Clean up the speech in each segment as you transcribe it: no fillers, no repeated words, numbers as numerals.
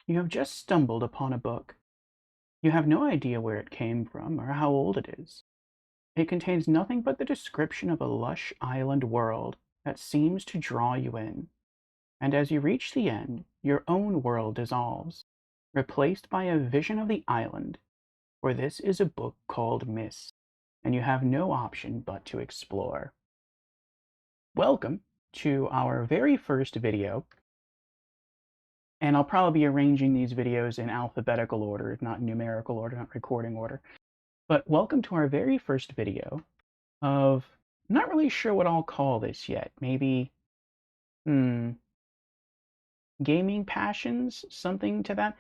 You have just stumbled upon a book. You have no idea where it came from or how old it is. It contains nothing but the description of a lush island world that seems to draw you in. And as you reach the end, your own world dissolves, replaced by a vision of the island, for this is a book called Myst, and you have no option but to explore. Welcome to our very first video, and I'll probably be arranging these videos in alphabetical order, not numerical order, not recording order. But welcome to our very first video of, I'm not really sure what I'll call this yet. Maybe, gaming passions, something to that.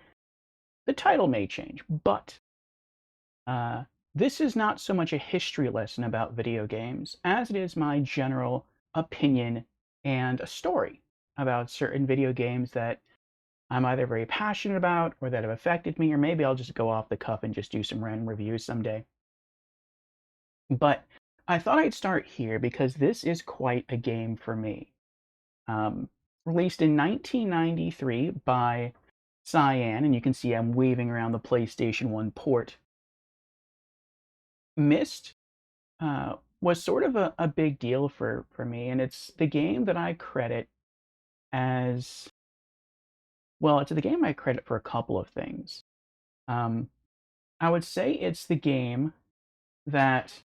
The title may change, but this is not so much a history lesson about video games as it is my general opinion and a story about certain video games that I'm either very passionate about or that have affected me, or maybe I'll just go off the cuff and just do some random reviews someday. But I thought I'd start here because this is quite a game for me. Released in 1993 by Cyan, and you can see I'm waving around the PlayStation 1 port. Myst was sort of a big deal for me, and it's the game that I credit as, well, it's the game I credit for a couple of things. I would say it's the game that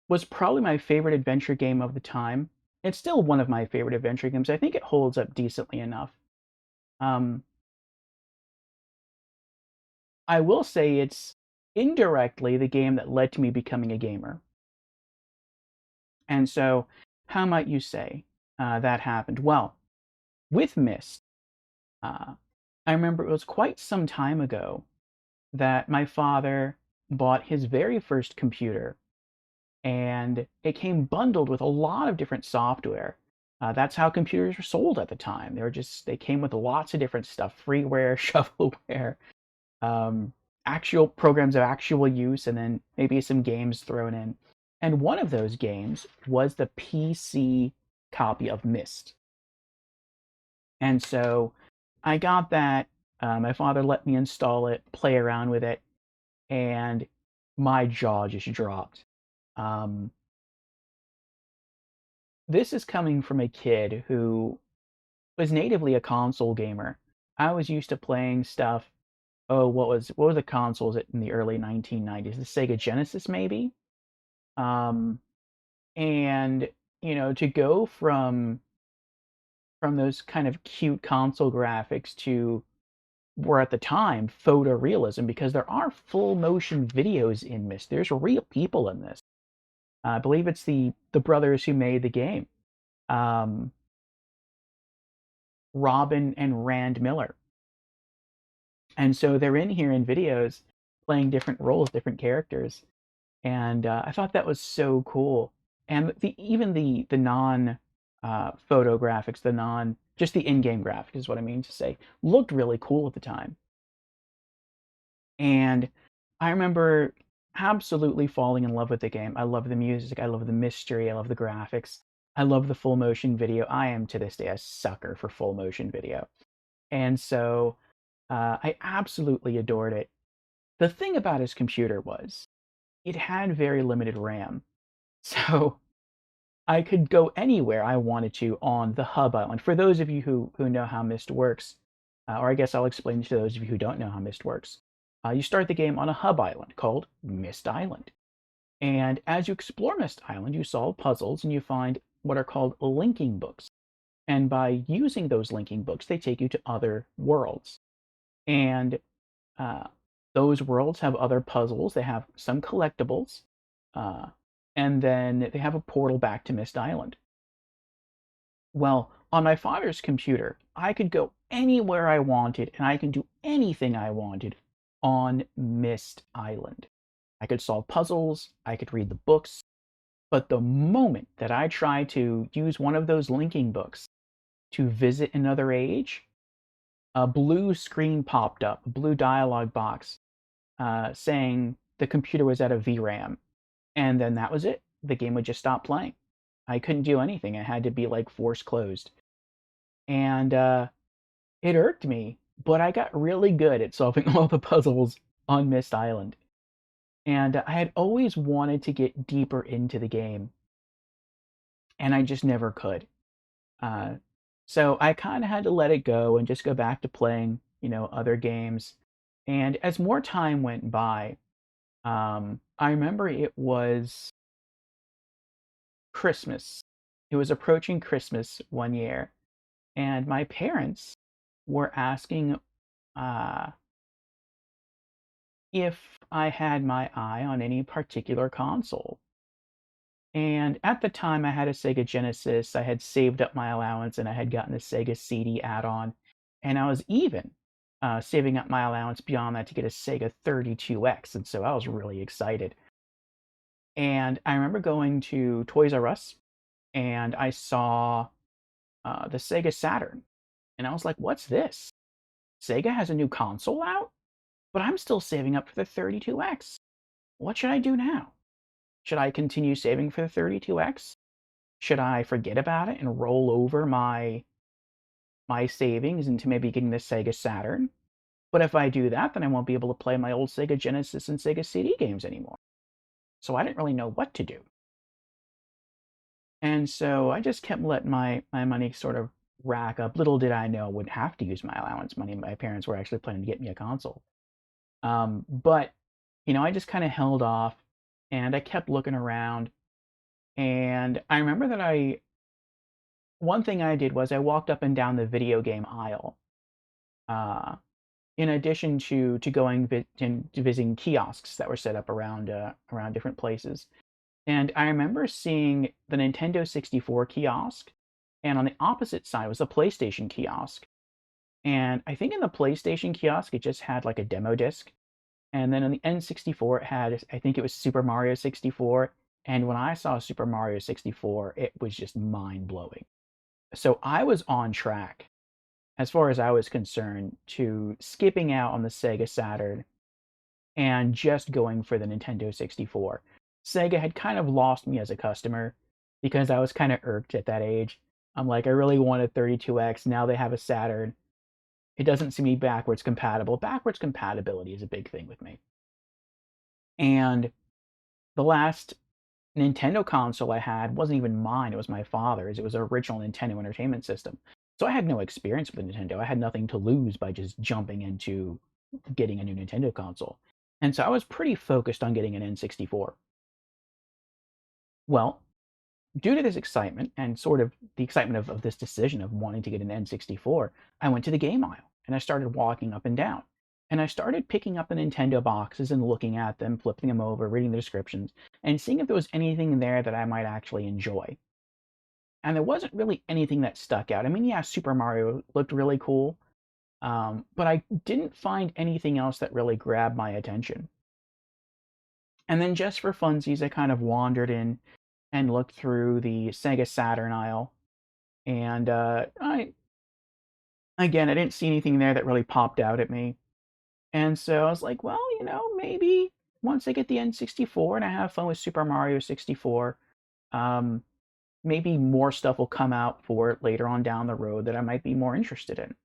was probably my favorite adventure game of the time. It's still one of my favorite adventure games. I think it holds up decently enough. I will say it's indirectly the game that led to me becoming a gamer. And so, how might you say that happened? Well, with Myst, I remember it was quite some time ago that my father bought his very first computer, and it came bundled with a lot of different software. That's how computers were sold at the time. They came with lots of different stuff, freeware, shovelware, actual programs of actual use, and then maybe some games thrown in. And one of those games was the PC copy of Myst. And so I got that. My father let me install it, play around with it, and my jaw just dropped. This is coming from a kid who was natively a console gamer. I was used to playing stuff. Oh, what were the consoles in the early 1990s? The Sega Genesis, maybe. Um, and to go from those kind of cute console graphics to were at the time photorealism, because there are full motion videos in Myst. There's real people in this. I believe it's the brothers who made the game, um, Robin and Rand Miller, and so they're in here in videos playing different roles, different characters, and I thought that was so cool. And even the non photo graphics, the non just the in-game graphics is what I mean to say, looked really cool at the time. And I remember absolutely falling in love with the game. I love the music, I love the mystery, I love the graphics, I love the full motion video. I am to this day a sucker for full motion video. And so I absolutely adored it. The thing about his computer was it had very limited RAM. So I could go anywhere I wanted to on the hub island. For those of you who know how Myst works, or I guess I'll explain to those of you who don't know how Myst works. You start the game on a hub island called Myst Island. And as you explore Myst Island, you solve puzzles and you find what are called linking books. And by using those linking books, they take you to other worlds. And those worlds have other puzzles. They have some collectibles. Uh, and then they have a portal back to Myst Island. Well, on my father's computer, I could go anywhere I wanted and I could do anything I wanted on Myst Island. I could solve puzzles, I could read the books, but the moment that I tried to use one of those linking books to visit another age, a blue screen popped up, a blue dialog box saying the computer was at a VRAM. And then that was it. The game would just stop playing. I couldn't do anything. It had to be like force closed. And it irked me, but I got really good at solving all the puzzles on Myst Island. And I had always wanted to get deeper into the game, and I just never could. Uh, so I kind of had to let it go and just go back to playing, other games. And as more time went by, I remember it was Christmas. It was approaching Christmas one year, and my parents were asking uh, if I had my eye on any particular console. And at the time, I had a Sega Genesis. I had saved up my allowance and I had gotten a Sega CD add on. And I was even saving up my allowance beyond that to get a Sega 32X. And so I was really excited. And I remember going to Toys R Us and I saw the Sega Saturn. And I was like, what's this? Sega has a new console out? But I'm still saving up for the 32X. What should I do now? Should I continue saving for the 32X? Should I forget about it and roll over my savings into maybe getting the Sega Saturn? But if I do that, then I won't be able to play my old Sega Genesis and Sega CD games anymore. So I didn't really know what to do. And so I just kept letting my money sort of rack up. Little did I know I wouldn't have to use my allowance money. My parents were actually planning to get me a console. But, I just kind of held off and I kept looking around. And I remember that one thing I did was I walked up and down the video game aisle. Uh, in addition to going and to visiting kiosks that were set up around different places. And I remember seeing the Nintendo 64 kiosk, and on the opposite side was a PlayStation kiosk. And I think in the PlayStation kiosk it just had like a demo disc, and then on the N64 it had, I think it was Super Mario 64. And when I saw Super Mario 64, it was just mind blowing. So I was on track, as far as I was concerned, to skipping out on the Sega Saturn and just going for the Nintendo 64. Sega had kind of lost me as a customer because I was kind of irked at that age. I'm like, I really wanted 32X. Now they have a Saturn. It doesn't seem to be backwards compatible. Backwards compatibility is a big thing with me. And the last Nintendo console I had wasn't even mine, it was my father's. It was an original Nintendo Entertainment System. So I had no experience with Nintendo. I had nothing to lose by just jumping into getting a new Nintendo console. And so I was pretty focused on getting an N64. Well, due to this excitement and sort of the excitement of this decision of wanting to get an N64, I went to the game aisle and I started walking up and down. And I started picking up the Nintendo boxes and looking at them, flipping them over, reading the descriptions, and seeing if there was anything there that I might actually enjoy. And there wasn't really anything that stuck out. I mean, yeah, Super Mario looked really cool, but I didn't find anything else that really grabbed my attention. And then just for funsies, I kind of wandered in and looked through the Sega Saturn aisle. And I didn't see anything there that really popped out at me. And so I was like, well, maybe once I get the N64 and I have fun with Super Mario 64, um, maybe more stuff will come out for it later on down the road that I might be more interested in.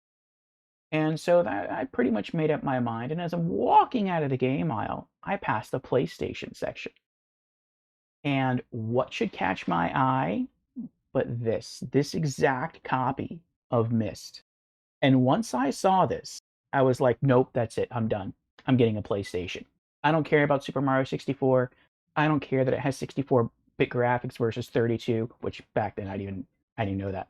And so that I pretty much made up my mind. And as I'm walking out of the game aisle, I passed the PlayStation section. And what should catch my eye but this exact copy of Myst. And once I saw this, I was like, nope, that's it. I'm done. I'm getting a PlayStation. I don't care about Super Mario 64. I don't care that it has 64-bit graphics versus 32, which back then I didn't know that.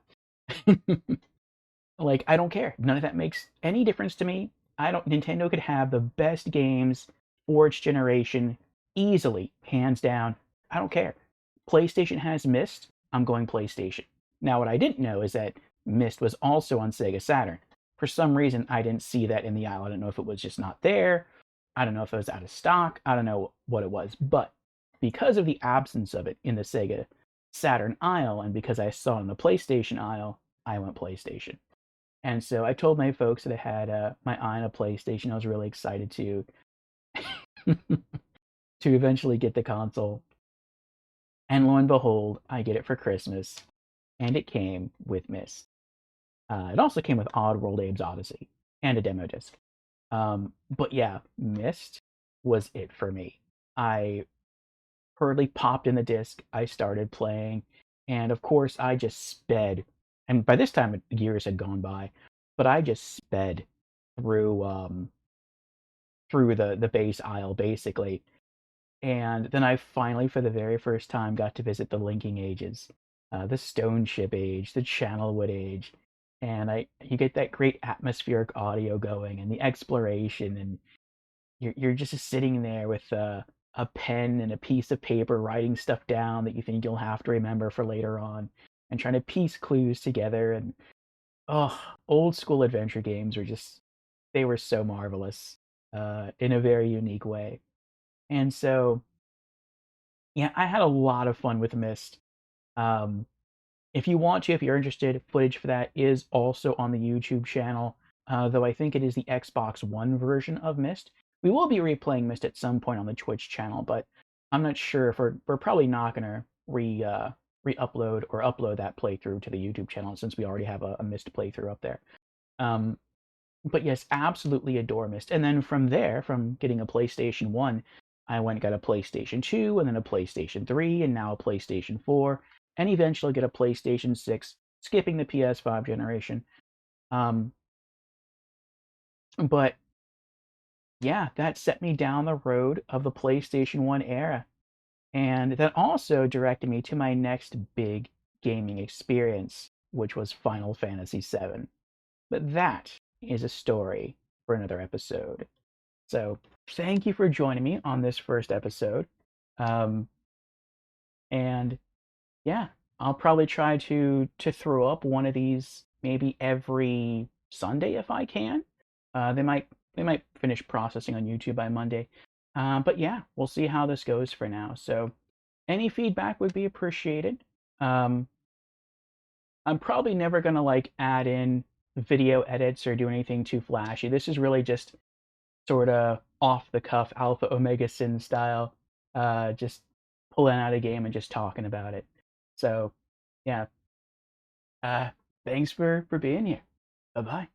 Like, I don't care. None of that makes any difference to me. I don't Nintendo could have the best games for its generation easily, hands down. I don't care. PlayStation has Myst, I'm going PlayStation. Now, what I didn't know is that Myst was also on Sega Saturn. For some reason, I didn't see that in the aisle. I don't know if it was just not there. I don't know if it was out of stock. I don't know what it was. But because of the absence of it in the Sega Saturn aisle, and because I saw it in the PlayStation aisle, I went PlayStation. And so I told my folks that I had my eye on a PlayStation. I was really excited to to eventually get the console. And lo and behold, I get it for Christmas, and it came with Myst. It also came with Oddworld Abe's Odyssey and a demo disc. But yeah, Myst was it for me. I hurriedly popped in the disc. I started playing, and of course, I just sped. And by this time, years had gone by, but I just sped through through the base aisle basically. And then I finally, for the very first time, got to visit the Linking Ages, the Stone Ship Age, the Channelwood Age, and I you get that great atmospheric audio going and the exploration, and you're just sitting there with a pen and a piece of paper, writing stuff down that you think you'll have to remember for later on, and trying to piece clues together. And oh, old school adventure games were just they were so marvelous in a very unique way. And so yeah, I had a lot of fun with Myst. Um, if you want to, if you're interested, footage for that is also on the YouTube channel. Though I think it is the Xbox One version of Myst. We will be replaying Myst at some point on the Twitch channel, but I'm not sure if we're probably not gonna re-upload or upload that playthrough to the YouTube channel since we already have a Myst playthrough up there. Um, but yes, absolutely adore Myst. And then from there, from getting a PlayStation 1, I went and got a PlayStation 2, and then a PlayStation 3, and now a PlayStation 4, and eventually get a PlayStation 6, skipping the PS5 generation. Um, but yeah, that set me down the road of the PlayStation 1 era. And that also directed me to my next big gaming experience, which was Final Fantasy VII. But that is a story for another episode. So thank you for joining me on this first episode. Um, and yeah, I'll probably try to throw up one of these maybe every Sunday if I can. They might finish processing on YouTube by Monday. But yeah, we'll see how this goes for now. So any feedback would be appreciated. Um, I'm probably never gonna like add in video edits or do anything too flashy. This is really just sort of off the cuff Alpha Omega Sin style, just pulling out a game and just talking about it. So yeah, uh, thanks for being here. Bye bye.